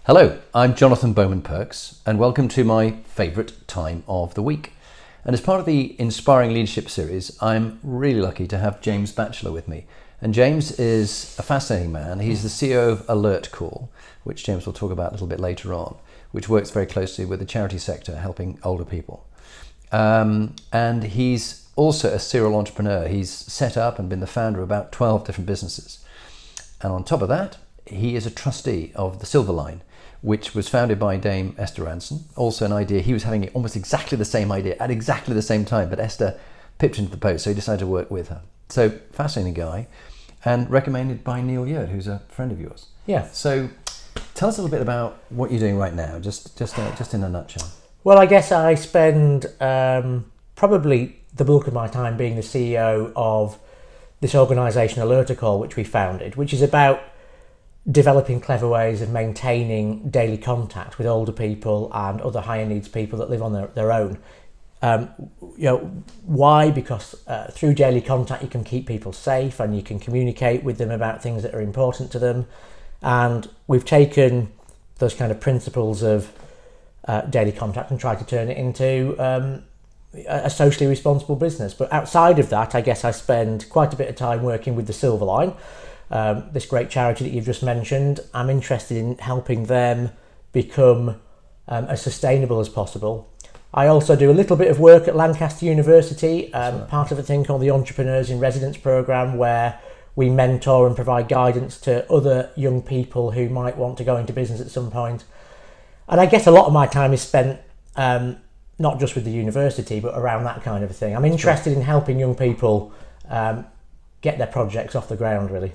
Hello, I'm Jonathan Bowman-Perks and welcome to my favourite time of the week. And as part of the Inspiring Leadership series, I'm really lucky to have James Batchelor with me. And James is a fascinating man. He's the CEO of Alertacall, which James will talk about a little bit later on, which works very closely with the charity sector, helping older people. And he's also a serial entrepreneur. He's set up and been the founder of about 12 different businesses. And on top of that, he is a trustee of the Silver Line, which was founded by Dame Esther Ranson. Also an idea, he was having almost exactly the same idea at exactly the same time, but Esther pipped into the post, so he decided to work with her. So, fascinating guy, and recommended by Neil Yard, who's a friend of yours. Yeah. So, tell us a little bit about what you're doing right now, just in a nutshell. Well, I guess I spend probably the bulk of my time being the CEO of this organisation, Alertacall, which we founded, which is about developing clever ways of maintaining daily contact with older people and other higher needs people that live on their own. Why? Because through daily contact you can keep people safe and you can communicate with them about things that are important to them. And we've taken those kind of principles of daily contact and tried to turn it into a socially responsible business. But outside of that, I guess I spend quite a bit of time working with the Silver Line, this great charity that you've just mentioned. I'm interested in helping them become as sustainable as possible. I also do a little bit of work at Lancaster University, part of a thing called the Entrepreneurs in Residence programme, where we mentor and provide guidance to other young people who might want to go into business at some point. And I guess a lot of my time is spent not just with the university, but around that kind of a thing. I'm interested in helping young people get their projects off the ground, really.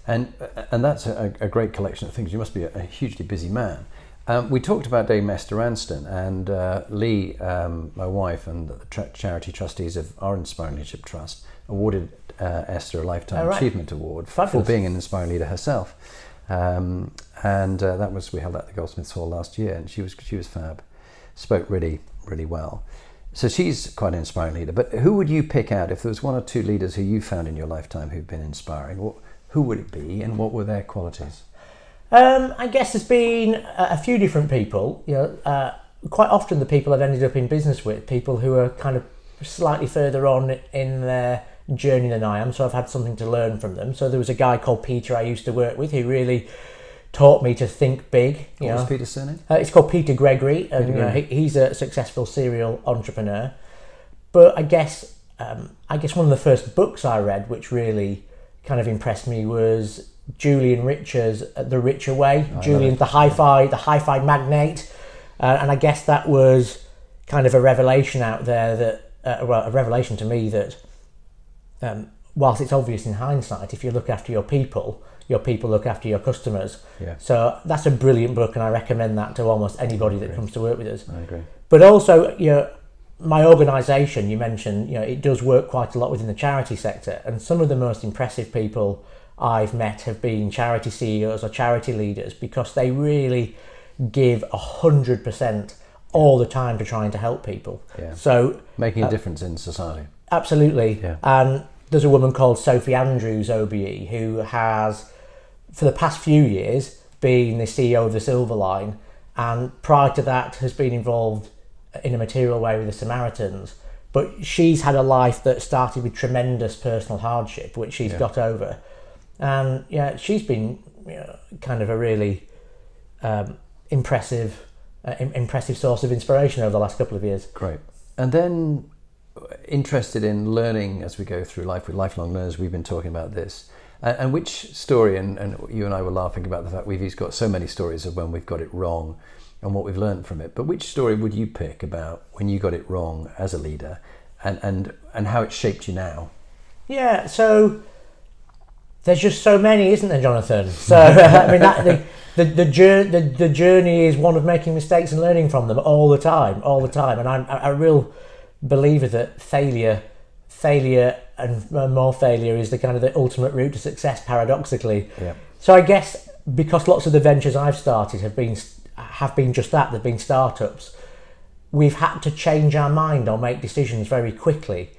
And that's a great collection of things. You must be a hugely busy man. We talked about Dame Esther Ranson, and Lee, my wife, and the charity trustees of our Inspiring Leadership Trust awarded Esther a Lifetime Achievement Award for being an inspiring leader herself. And that was, we held that at the Goldsmiths Hall last year, and she was fab. Spoke really, really well. So she's quite an inspiring leader. But who would you pick out if there was one or two leaders who you found in your lifetime who've been inspiring? Who would it be, and what were their qualities? I guess there's been a few different people. Quite often the people I've ended up in business with, people who are kind of slightly further on in their journey than I am, so I've had something to learn from them. So there was a guy called Peter I used to work with who really taught me to think big. What was Peter's surname? It's called Peter Gregory, and he's a successful serial entrepreneur. But I guess one of the first books I read, which really kind of impressed me, was Julian Rich's The Richer Way. Julian's the hi-fi magnate, and I guess that was kind of a revelation out there that, a revelation to me that whilst it's obvious in hindsight, if you look after your people look after your customers. Yeah. So that's a brilliant book, and I recommend that to almost anybody that comes to work with us. I agree. But also, my organisation, you mentioned, it does work quite a lot within the charity sector, and some of the most impressive people I've met have been charity CEOs or charity leaders, because they really give 100% all the time to trying to help people. Yeah. So making a difference in society. Absolutely. Yeah. And there's a woman called Sophie Andrews, OBE, who has, for the past few years, been the CEO of the Silver Line, and prior to that has been involved in a material way with the Samaritans. But she's had a life that started with tremendous personal hardship, which she's got over. And she's been kind of a really impressive source of inspiration over the last couple of years. Great. And then interested in learning as we go through life. With lifelong learners, we've been talking about this. And which story, and you and I were laughing about the fact we've each got so many stories of when we've got it wrong and what we've learned from it. But which story would you pick about when you got it wrong as a leader, and how it shaped you now? Yeah, so there's just so many, isn't there, Jonathan? So I mean, the journey is one of making mistakes and learning from them all the time. And I'm a real believer that failure and more failure is the kind of the ultimate route to success, paradoxically. Yeah. So I guess because lots of the ventures I've started have been just that, they've been startups, we've had to change our mind or make decisions very quickly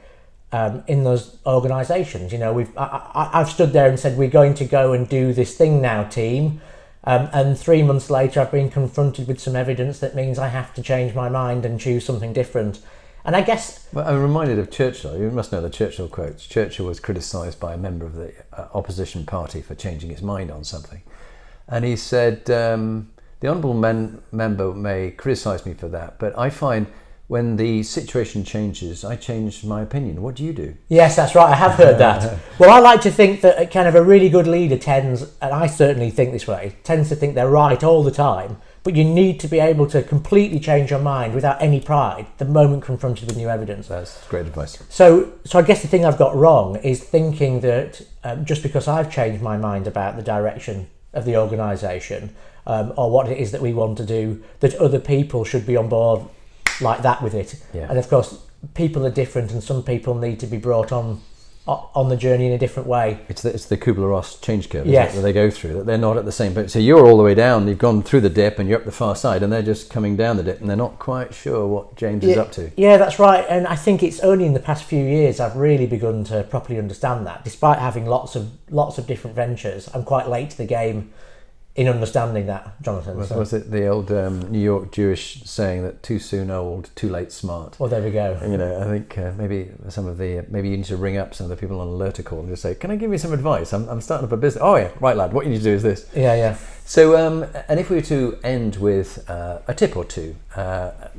in those organisations. I've stood there and said, we're going to go and do this thing now, team. And 3 months later, I've been confronted with some evidence that means I have to change my mind and choose something different. And I guess... Well, I'm reminded of Churchill. You must know the Churchill quotes. Churchill was criticised by a member of the opposition party for changing his mind on something. And he said, the honourable member may criticise me for that, but I find when the situation changes, I change my opinion. What do you do? Yes, that's right. I have heard that. Well, I like to think that kind of a really good leader tends, and I certainly think this way, tends to think they're right all the time. But you need to be able to completely change your mind without any pride the moment confronted with new evidence. That's great advice. So I guess the thing I've got wrong is thinking that just because I've changed my mind about the direction of the organisation or what it is that we want to do, that other people should be on board like that with it. Yeah. And of course, people are different, and some people need to be brought on the journey in a different way. It's the Kubler-Ross change curve, yes, that they go through, that they're not at the same point. So you're all the way down, you've gone through the dip and you're up the far side, and they're just coming down the dip and they're not quite sure what James is up to. Yeah, that's right. And I think it's only in the past few years I've really begun to properly understand that. Despite having lots of different ventures, I'm quite late to the game in understanding that, Jonathan. Was it the old New York Jewish saying that too soon old, too late smart? Well, there we go. And, I think maybe maybe you need to ring up some of the people on Alertacall and just say, can I give you some advice? I'm starting up a business. Oh yeah, right lad, what you need to do is this. Yeah. So, and if we were to end with a tip or two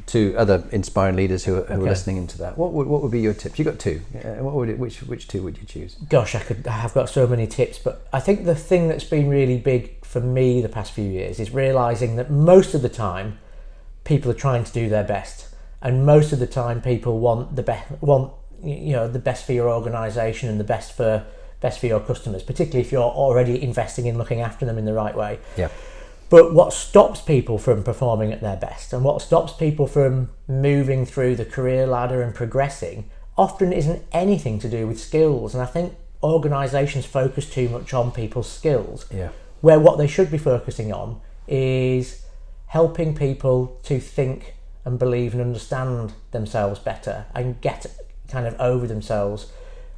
to other inspiring leaders who are listening into that, what would be your tips? You got two. Which two would you choose? Gosh, I've got so many tips, but I think the thing that's been really big for me the past few years is realising that most of the time people are trying to do their best, and most of the time people want the best for your organisation and the best for your customers, particularly if you're already investing in looking after them in the right way. Yeah. But what stops people from performing at their best, and what stops people from moving through the career ladder and progressing, often isn't anything to do with skills. And I think organisations focus too much on people's skills. Yeah. Where what they should be focusing on is helping people to think and believe and understand themselves better and get kind of over themselves.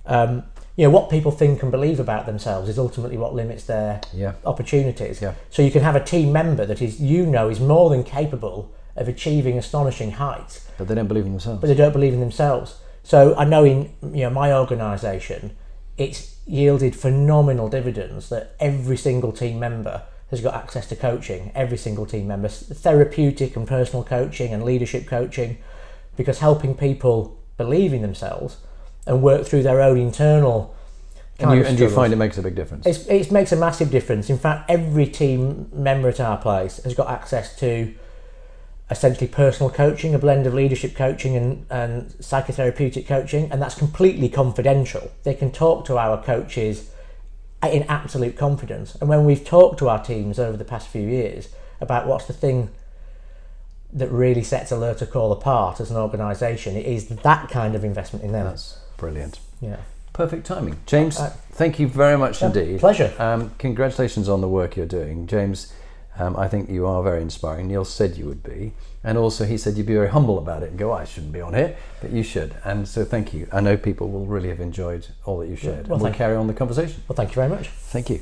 What people think and believe about themselves is ultimately what limits their opportunities. Yeah. So you can have a team member that is more than capable of achieving astonishing heights, but they don't believe in themselves. But they don't believe in themselves. So I know in my organisation, it's yielded phenomenal dividends that every single team member has got access to coaching. Every single team member, therapeutic and personal coaching and leadership coaching, because helping people believe in themselves and work through their own internal and you find it makes a big difference? It makes a massive difference. In fact, every team member at our place has got access to essentially personal coaching, a blend of leadership coaching and psycho-therapeutic coaching, and that's completely confidential. They can talk to our coaches in absolute confidence. And when we've talked to our teams over the past few years about what's the thing that really sets Alertacall apart as an organisation, it is that kind of investment in them. That's brilliant. Yeah. Perfect timing. James, thank you very much indeed. Pleasure. Congratulations on the work you're doing. James, I think you are very inspiring. Neil said you would be. And also he said you'd be very humble about it and go, I shouldn't be on here, but you should. And so thank you. I know people will really have enjoyed all that you've shared. We'll carry on the conversation. Well, thank you very much. Thank you.